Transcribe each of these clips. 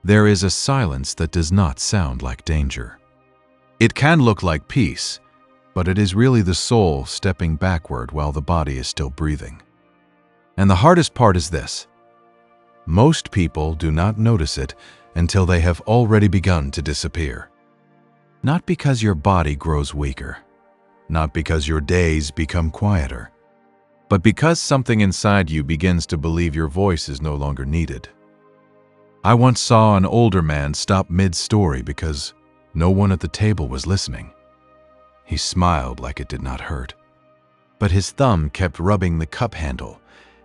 There is a silence that does not sound like danger. It can look like peace, but it is really the soul stepping backward while the body is still breathing. And the hardest part is this: most people do not notice it until they have already begun to disappear. Not because your body grows weaker, not because your days become quieter, but because something inside you begins to believe your voice is no longer needed. I once saw an older man stop mid-story because no one at the table was listening. He smiled like it did not hurt, but his thumb kept rubbing the cup handle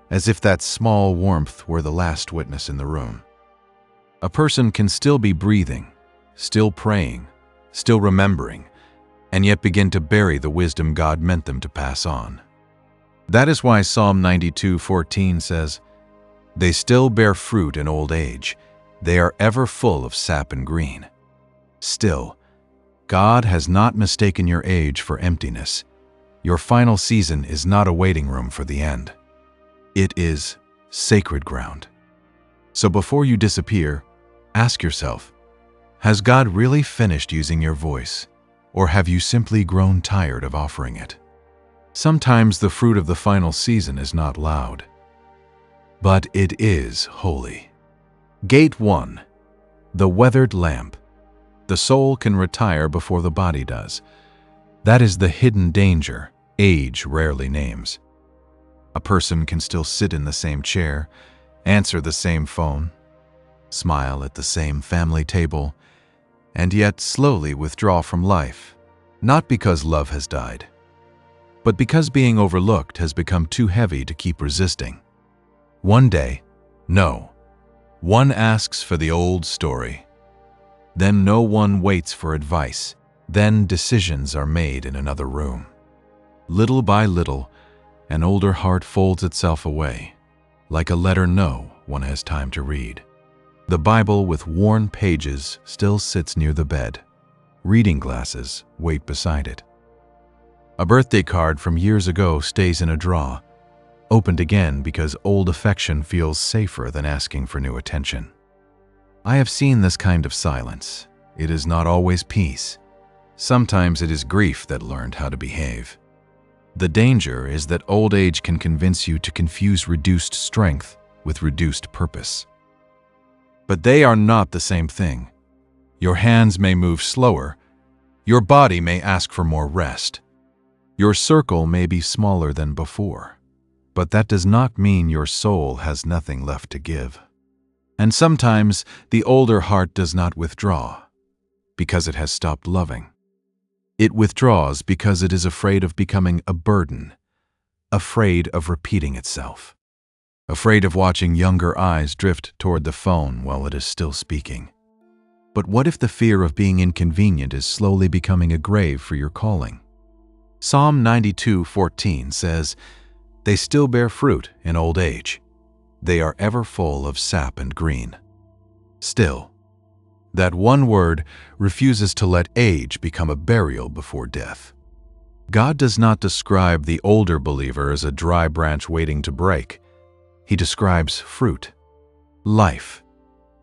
as if that small warmth were the last witness in the room. A person can still be breathing, still praying, still remembering, and yet begin to bury the wisdom God meant them to pass on. That is why Psalm 92:14 says, "They still bear fruit in old age. They are ever full of sap and green." Still, God has not mistaken your age for emptiness. Your final season is not a waiting room for the end. It is sacred ground. So before you disappear, ask yourself, has God really finished using your voice, or have you simply grown tired of offering it? Sometimes the fruit of the final season is not loud, but it is holy. Gate 1. The weathered lamp. The soul can retire before the body does. That is the hidden danger age rarely names. A person can still sit in the same chair, answer the same phone, smile at the same family table, and yet slowly withdraw from life, not because love has died, but because being overlooked has become too heavy to keep resisting. One day, no. One asks for the old story. Then no one waits for advice. Then decisions are made in another room. Little by little, an older heart folds itself away, like a letter no one has time to read. The Bible with worn pages still sits near the bed. Reading glasses wait beside it. A birthday card from years ago stays in a drawer, opened again because old affection feels safer than asking for new attention. I have seen this kind of silence. It is not always peace. Sometimes it is grief that learned how to behave. The danger is that old age can convince you to confuse reduced strength with reduced purpose. But they are not the same thing. Your hands may move slower. Your body may ask for more rest. Your circle may be smaller than before. But that does not mean your soul has nothing left to give. And sometimes the older heart does not withdraw because it has stopped loving. It withdraws because it is afraid of becoming a burden, afraid of repeating itself, afraid of watching younger eyes drift toward the phone while it is still speaking. But what if the fear of being inconvenient is slowly becoming a grave for your calling? Psalm 92:14 says, "They still bear fruit in old age. They are ever full of sap and green." Still, that one word refuses to let age become a burial before death. God does not describe the older believer as a dry branch waiting to break. He describes fruit, life,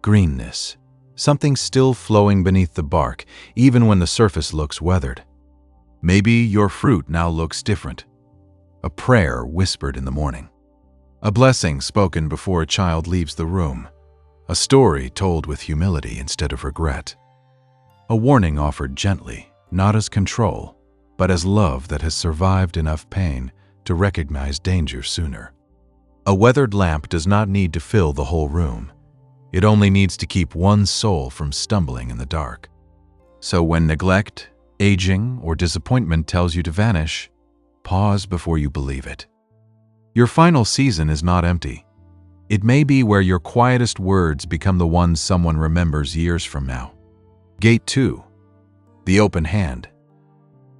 greenness, something still flowing beneath the bark, even when the surface looks weathered. Maybe your fruit now looks different. A prayer whispered in the morning. A blessing spoken before a child leaves the room. A story told with humility instead of regret. A warning offered gently, not as control, but as love that has survived enough pain to recognize danger sooner. A weathered lamp does not need to fill the whole room. It only needs to keep one soul from stumbling in the dark. So when neglect, aging, or disappointment tells you to vanish, pause before you believe it. Your final season is not empty. It may be where your quietest words become the ones someone remembers years from now. Gate 2. The open hand.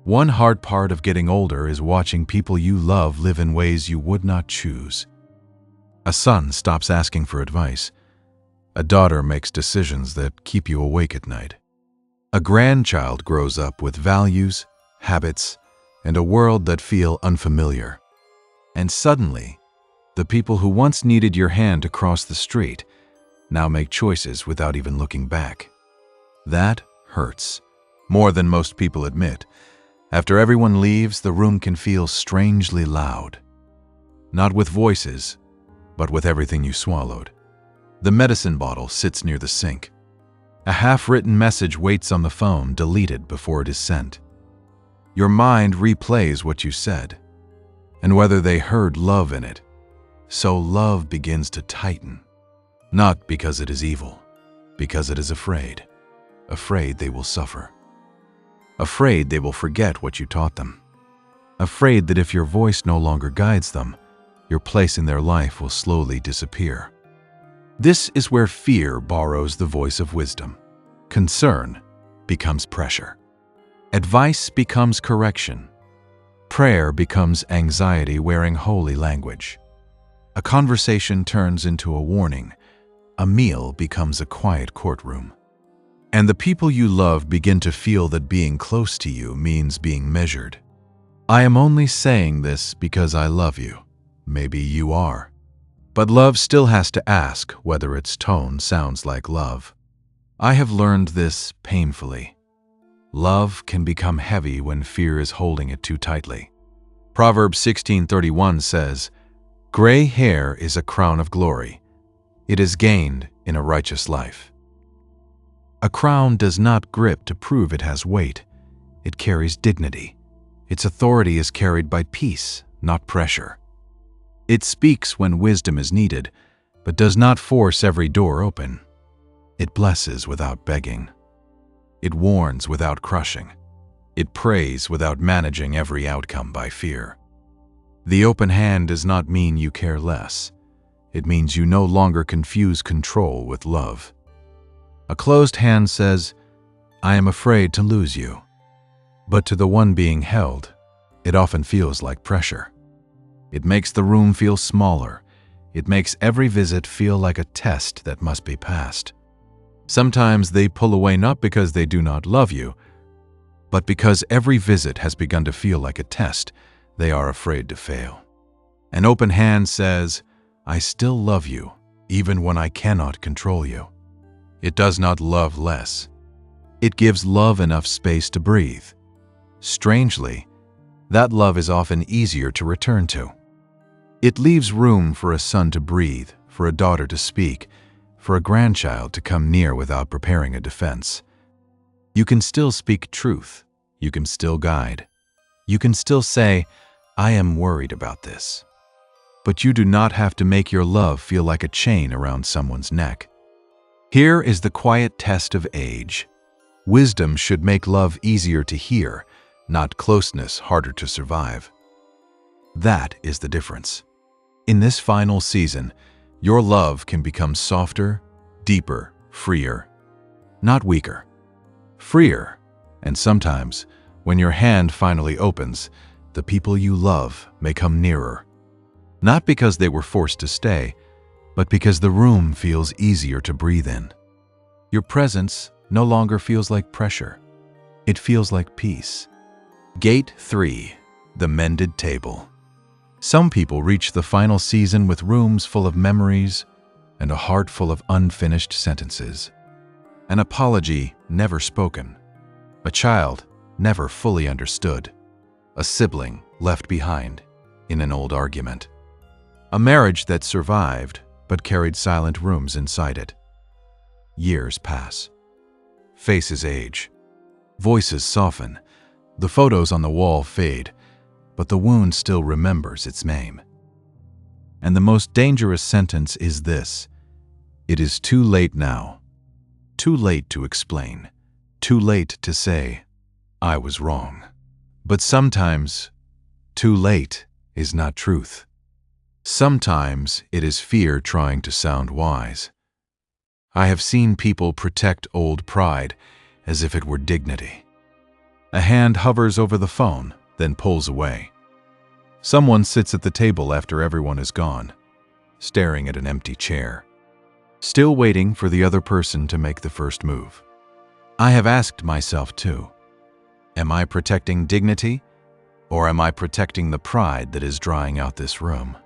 One hard part of getting older is watching people you love live in ways you would not choose. A son stops asking for advice. A daughter makes decisions that keep you awake at night. A grandchild grows up with values, habits, and a world that feel unfamiliar. And suddenly, the people who once needed your hand to cross the street now make choices without even looking back. That hurts, more than most people admit. After everyone leaves, the room can feel strangely loud. Not with voices, but with everything you swallowed. The medicine bottle sits near the sink. A half-written message waits on the phone, deleted before it is sent. Your mind replays what you said, and whether they heard love in it. So love begins to tighten, not because it is evil, because it is afraid. Afraid they will suffer. Afraid they will forget what you taught them. Afraid that if your voice no longer guides them, your place in their life will slowly disappear. This is where fear borrows the voice of wisdom. Concern becomes pressure. Advice becomes correction. Prayer becomes anxiety wearing holy language. A conversation turns into a warning. A meal becomes a quiet courtroom. And the people you love begin to feel that being close to you means being measured. I am only saying this because I love you. Maybe you are. But love still has to ask whether its tone sounds like love. I have learned this painfully. Love can become heavy when fear is holding it too tightly. Proverbs 16:31 says, "Gray hair is a crown of glory. It is gained in a righteous life." A crown does not grip to prove it has weight. It carries dignity. Its authority is carried by peace, not pressure. It speaks when wisdom is needed, but does not force every door open. It blesses without begging. It warns without crushing. It prays without managing every outcome by fear. The open hand does not mean you care less. It means you no longer confuse control with love. A closed hand says, "I am afraid to lose you." But to the one being held, it often feels like pressure. It makes the room feel smaller. It makes every visit feel like a test that must be passed. Sometimes they pull away not because they do not love you, but because every visit has begun to feel like a test. They are afraid to fail. An open hand says, "I still love you, even when I cannot control you." It does not love less. It gives love enough space to breathe. Strangely, that love is often easier to return to. It leaves room for a son to breathe, for a daughter to speak, for a grandchild to come near without preparing a defense. You can still speak truth. You can still guide. You can still say, "I am worried about this." But you do not have to make your love feel like a chain around someone's neck. Here is the quiet test of age. Wisdom should make love easier to hear, not closeness harder to survive. That is the difference. In this final season, your love can become softer, deeper, freer. Not weaker. Freer. And sometimes, when your hand finally opens, the people you love may come nearer. Not because they were forced to stay, but because the room feels easier to breathe in. Your presence no longer feels like pressure. It feels like peace. Gate 3. The Mended Table. Some people reach the final season with rooms full of memories and a heart full of unfinished sentences. An apology never spoken. A child never fully understood. A sibling left behind in an old argument. A marriage that survived but carried silent rooms inside it. Years pass. Faces age. Voices soften. The photos on the wall fade, but the wound still remembers its name. And the most dangerous sentence is this: it is too late now. Too late to explain. Too late to say, "I was wrong." But sometimes, too late is not truth. Sometimes it is fear trying to sound wise. I have seen people protect old pride as if it were dignity. A hand hovers over the phone, then pulls away. Someone sits at the table after everyone is gone, staring at an empty chair, still waiting for the other person to make the first move. I have asked myself too, am I protecting dignity, or am I protecting the pride that is drying out this room?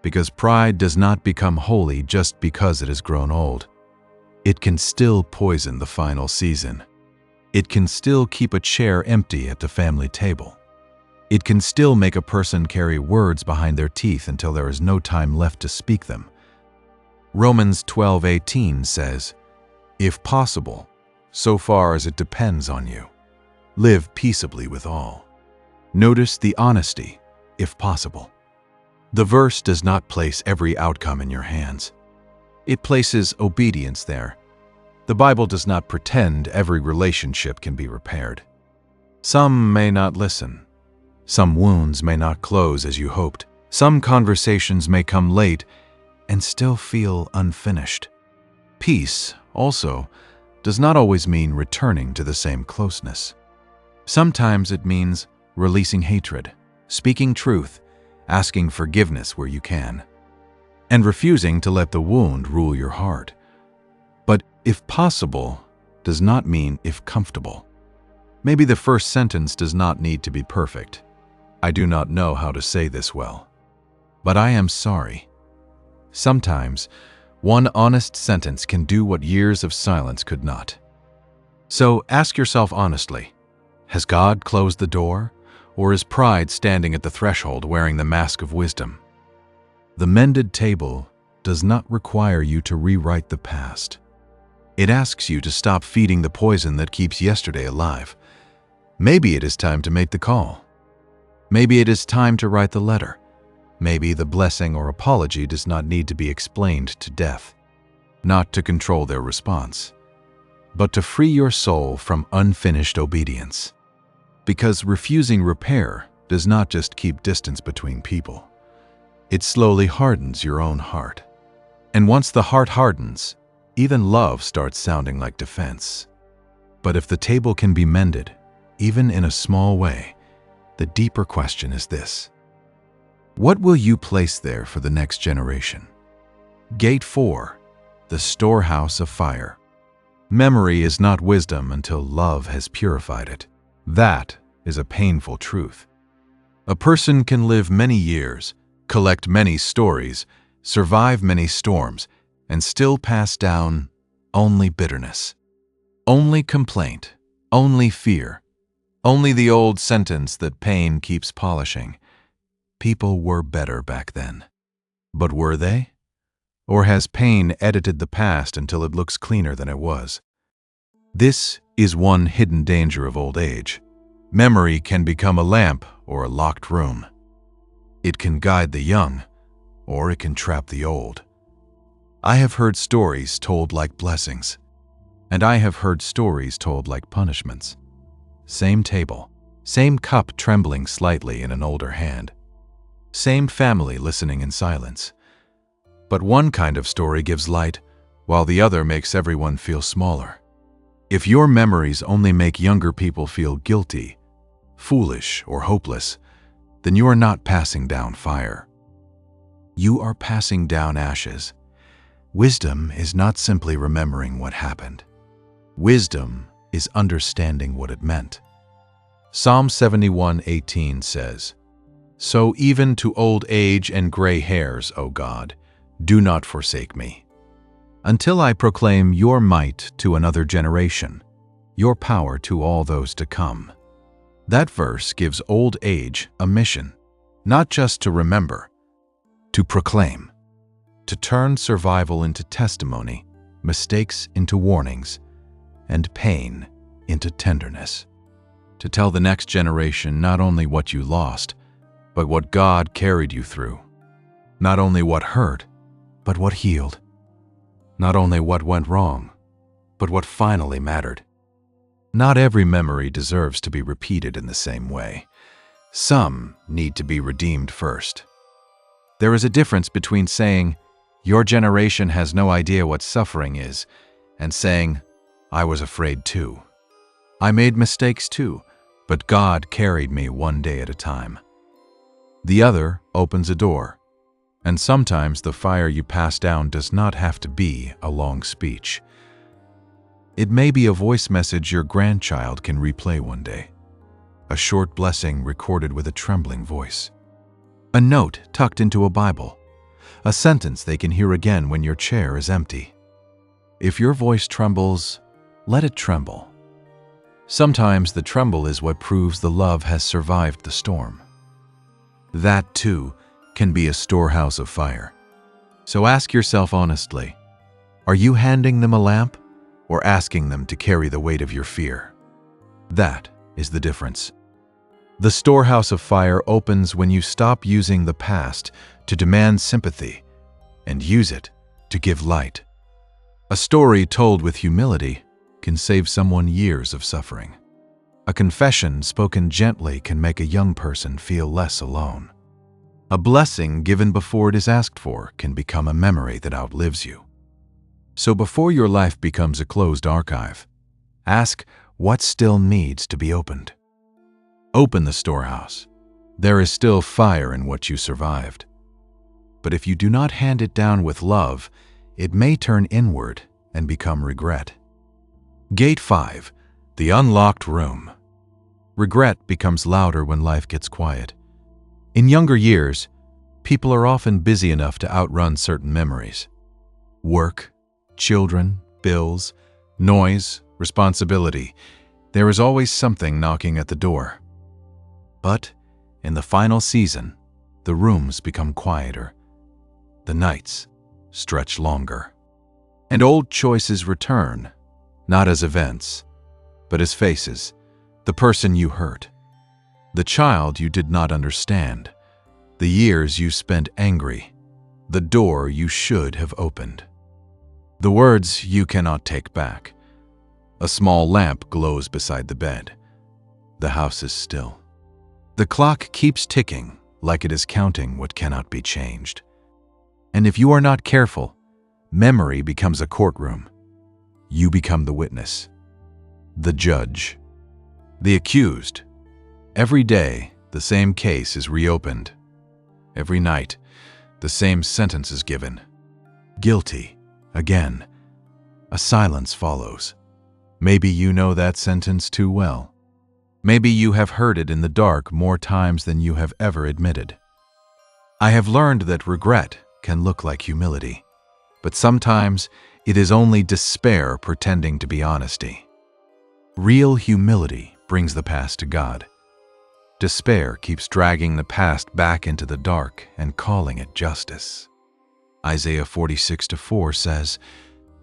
because pride does not become holy just because it has grown old. It can still poison the final season. It can still keep a chair empty at the family table. It can still make a person carry words behind their teeth until there is no time left to speak them. Romans 12:18 says, "If possible, so far as it depends on you, live peaceably with all." Notice the honesty, if possible. The verse does not place every outcome in your hands. It places obedience there. The Bible does not pretend every relationship can be repaired. Some may not listen. Some wounds may not close as you hoped. Some conversations may come late and still feel unfinished. Peace, also, does not always mean returning to the same closeness. Sometimes it means releasing hatred, speaking truth, asking forgiveness where you can, and refusing to let the wound rule your heart. But if possible does not mean if comfortable. Maybe the first sentence does not need to be perfect. I do not know how to say this well, but I am sorry. Sometimes, one honest sentence can do what years of silence could not. So ask yourself honestly, has God closed the door, or is pride standing at the threshold wearing the mask of wisdom? The mended table does not require you to rewrite the past. It asks you to stop feeding the poison that keeps yesterday alive. Maybe it is time to make the call. Maybe it is time to write the letter. Maybe the blessing or apology does not need to be explained to death, not to control their response, but to free your soul from unfinished obedience. Because refusing repair does not just keep distance between people. It slowly hardens your own heart. And once the heart hardens, even love starts sounding like defense. But if the table can be mended, even in a small way, the deeper question is this: what will you place there for the next generation? Gate 4, the storehouse of fire. Memory is not wisdom until love has purified it. That is a painful truth. A person can live many years, collect many stories, survive many storms, and still pass down only bitterness, only complaint, only fear, only the old sentence that pain keeps polishing. People were better back then. But were they? Or has pain edited the past until it looks cleaner than it was? This is one hidden danger of old age. Memory can become a lamp or a locked room. It can guide the young, or it can trap the old. I have heard stories told like blessings, and I have heard stories told like punishments. Same table, same cup trembling slightly in an older hand. Same family listening in silence. But one kind of story gives light, while the other makes everyone feel smaller. If your memories only make younger people feel guilty, foolish, or hopeless, then you are not passing down fire. You are passing down ashes. Wisdom is not simply remembering what happened. Wisdom is understanding what it meant. Psalm 71:18 says, "So even to old age and gray hairs, O God, do not forsake me, until I proclaim your might to another generation, your power to all those to come." That verse gives old age a mission, not just to remember, to proclaim, to turn survival into testimony, mistakes into warnings, and pain into tenderness. To tell the next generation not only what you lost, but what God carried you through. Not only what hurt, but what healed. Not only what went wrong, but what finally mattered. Not every memory deserves to be repeated in the same way. Some need to be redeemed first. There is a difference between saying, "Your generation has no idea what suffering is," and saying, "I was afraid too. I made mistakes too, but God carried me one day at a time." The other opens a door, and sometimes the fire you pass down does not have to be a long speech. It may be a voice message your grandchild can replay one day, a short blessing recorded with a trembling voice, a note tucked into a Bible, a sentence they can hear again when your chair is empty. If your voice trembles, let it tremble. Sometimes the tremble is what proves the love has survived the storm. That, too, can be a storehouse of fire. So ask yourself honestly, are you handing them a lamp or asking them to carry the weight of your fear? That is the difference. The storehouse of fire opens when you stop using the past to demand sympathy and use it to give light. A story told with humility can save someone years of suffering. A confession spoken gently can make a young person feel less alone. A blessing given before it is asked for can become a memory that outlives you. So before your life becomes a closed archive, ask what still needs to be opened. Open the storehouse. There is still fire in what you survived. But if you do not hand it down with love, it may turn inward and become regret. Gate 5. The unlocked room. Regret becomes louder when life gets quiet. In younger years, people are often busy enough to outrun certain memories. Work, children, bills, noise, responsibility. There is always something knocking at the door. But in the final season, the rooms become quieter. The nights stretch longer. And old choices return, not as events, but as faces, the person you hurt, the child you did not understand, the years you spent angry, the door you should have opened. The words you cannot take back. A small lamp glows beside the bed. The house is still. The clock keeps ticking like it is counting what cannot be changed. And if you are not careful, memory becomes a courtroom. You become the witness, the judge, the accused. Every day, the same case is reopened. Every night, the same sentence is given. Guilty, again. A silence follows. Maybe you know that sentence too well. Maybe you have heard it in the dark more times than you have ever admitted. I have learned that regret can look like humility, but sometimes it is only despair pretending to be honesty. Real humility brings the past to God. Despair keeps dragging the past back into the dark and calling it justice. Isaiah 46:4 says,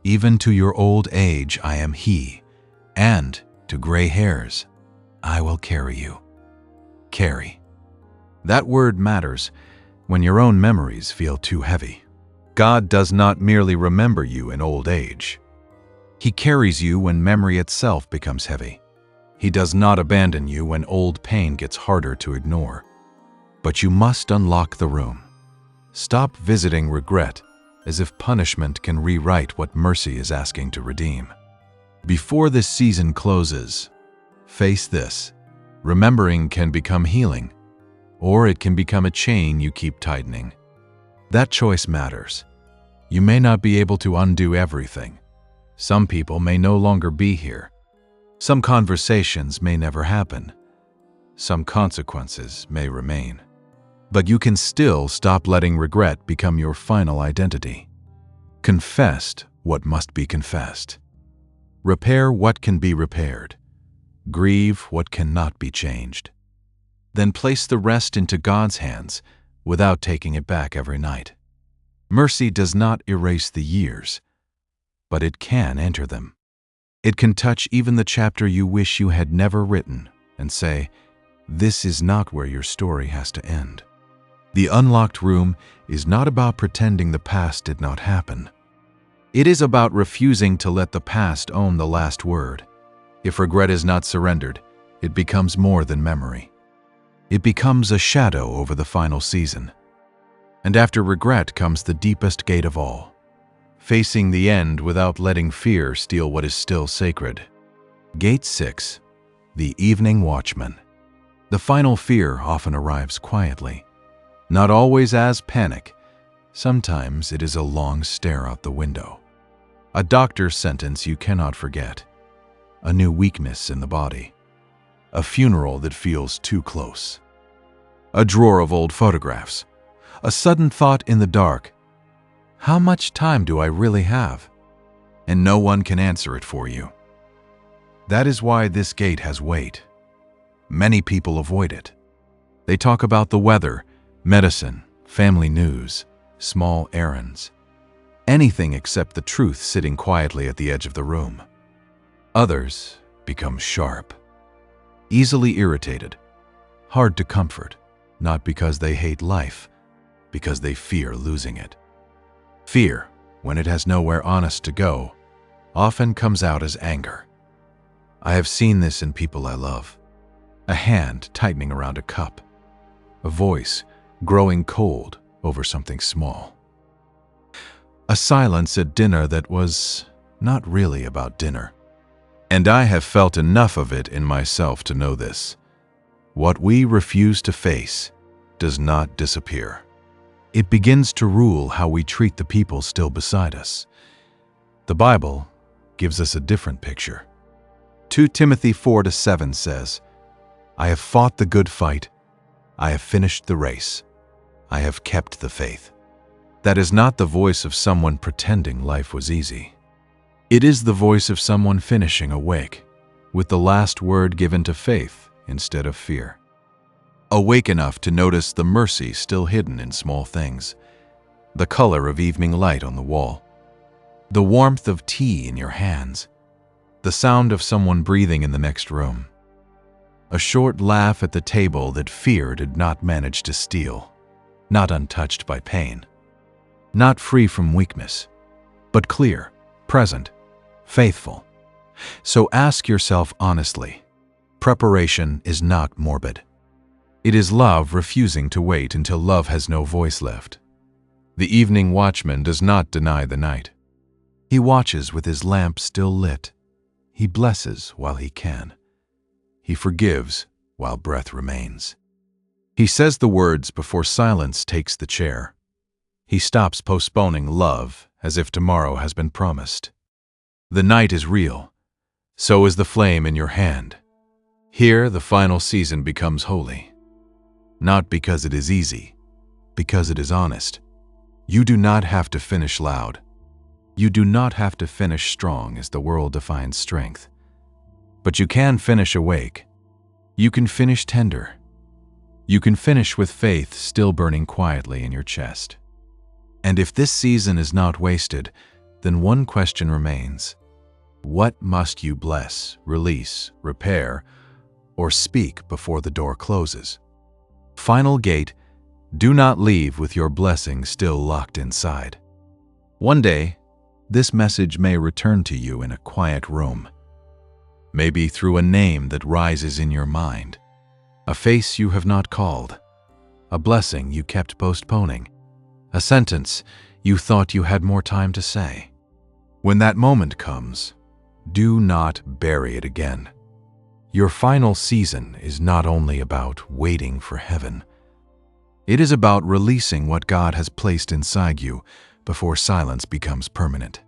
"Even to your old age I am He, and to gray hairs I will carry you." Carry. That word matters when your own memories feel too heavy. God does not merely remember you in old age. He carries you when memory itself becomes heavy. He does not abandon you when old pain gets harder to ignore. But you must unlock the room. Stop visiting regret as if punishment can rewrite what mercy is asking to redeem. Before this season closes, face this. Remembering can become healing, or it can become a chain you keep tightening. That choice matters. You may not be able to undo everything. Some people may no longer be here. Some conversations may never happen. Some consequences may remain. But you can still stop letting regret become your final identity. Confess what must be confessed. Repair what can be repaired. Grieve what cannot be changed. Then place the rest into God's hands without taking it back every night. Mercy does not erase the years, but it can enter them. It can touch even the chapter you wish you had never written and say, "This is not where your story has to end." The unlocked room is not about pretending the past did not happen. It is about refusing to let the past own the last word. If regret is not surrendered, it becomes more than memory. It becomes a shadow over the final season. And after regret comes the deepest gate of all, facing the end without letting fear steal what is still sacred. Gate 6. The Evening Watchman. The final fear often arrives quietly. Not always as panic. Sometimes it is a long stare out the window. A doctor's sentence you cannot forget. A new weakness in the body. A funeral that feels too close. A drawer of old photographs. A sudden thought in the dark How much time do I really have? And no one can answer it for you. That is why this gate has weight. Many people avoid it. They talk about the weather, medicine, family news, small errands. Anything except the truth sitting quietly at the edge of the room. Others become sharp, easily irritated, hard to comfort, not because they hate life, because they fear losing it. Fear, when it has nowhere honest to go, often comes out as anger. I have seen this in people I love. A hand tightening around a cup. A voice growing cold over something small. A silence at dinner that was not really about dinner. And I have felt enough of it in myself to know this. What we refuse to face does not disappear. It begins to rule how we treat the people still beside us. The Bible gives us a different picture. 2 Timothy 4-7 says, I have fought the good fight. I have finished the race. I have kept the faith. That is not the voice of someone pretending life was easy. It is the voice of someone finishing awake, with the last word given to faith instead of fear. Awake enough to notice the mercy still hidden in small things, the color of evening light on the wall, the warmth of tea in your hands, the sound of someone breathing in the next room, a short laugh at the table that fear did not manage to steal, not untouched by pain, not free from weakness, but clear, present, faithful. So ask yourself honestly, preparation is not morbid. It is love refusing to wait until love has no voice left. The evening watchman does not deny the night. He watches with his lamp still lit. He blesses while he can. He forgives while breath remains. He says the words before silence takes the chair. He stops postponing love as if tomorrow has been promised. The night is real. So is the flame in your hand. Here the final season becomes holy. Not because it is easy, because it is honest. You do not have to finish loud. You do not have to finish strong as the world defines strength. But you can finish awake. You can finish tender. You can finish with faith still burning quietly in your chest. And if this season is not wasted, then one question remains. What must you bless, release, repair, or speak before the door closes? Final gate, do not leave with your blessing still locked inside. One day, this message may return to you in a quiet room. Maybe through a name that rises in your mind, a face you have not called, a blessing you kept postponing, a sentence you thought you had more time to say. When that moment comes, do not bury it again. Your final season is not only about waiting for heaven. It is about releasing what God has placed inside you before silence becomes permanent.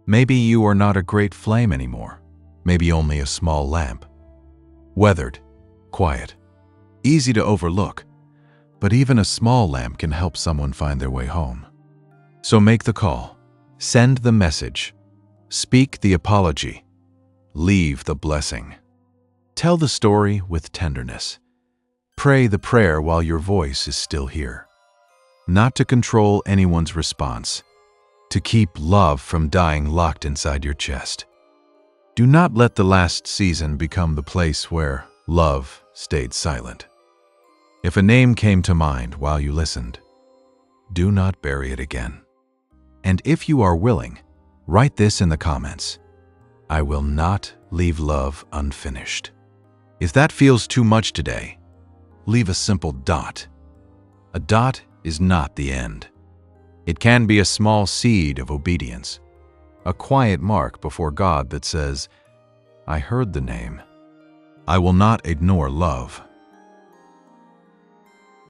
Maybe you are not a great flame anymore, maybe only a small lamp. Weathered, quiet, easy to overlook, but even a small lamp can help someone find their way home. So make the call, send the message, speak the apology, leave the blessing. Tell the story with tenderness. Pray the prayer while your voice is still here. Not to control anyone's response, to keep love from dying locked inside your chest. Do not let the last season become the place where love stayed silent. If a name came to mind while you listened, do not bury it again. And if you are willing, write this in the comments. I will not leave love unfinished. If that feels too much today, leave a simple dot. A dot is not the end. It can be a small seed of obedience, a quiet mark before God that says, I heard the name. I will not ignore love.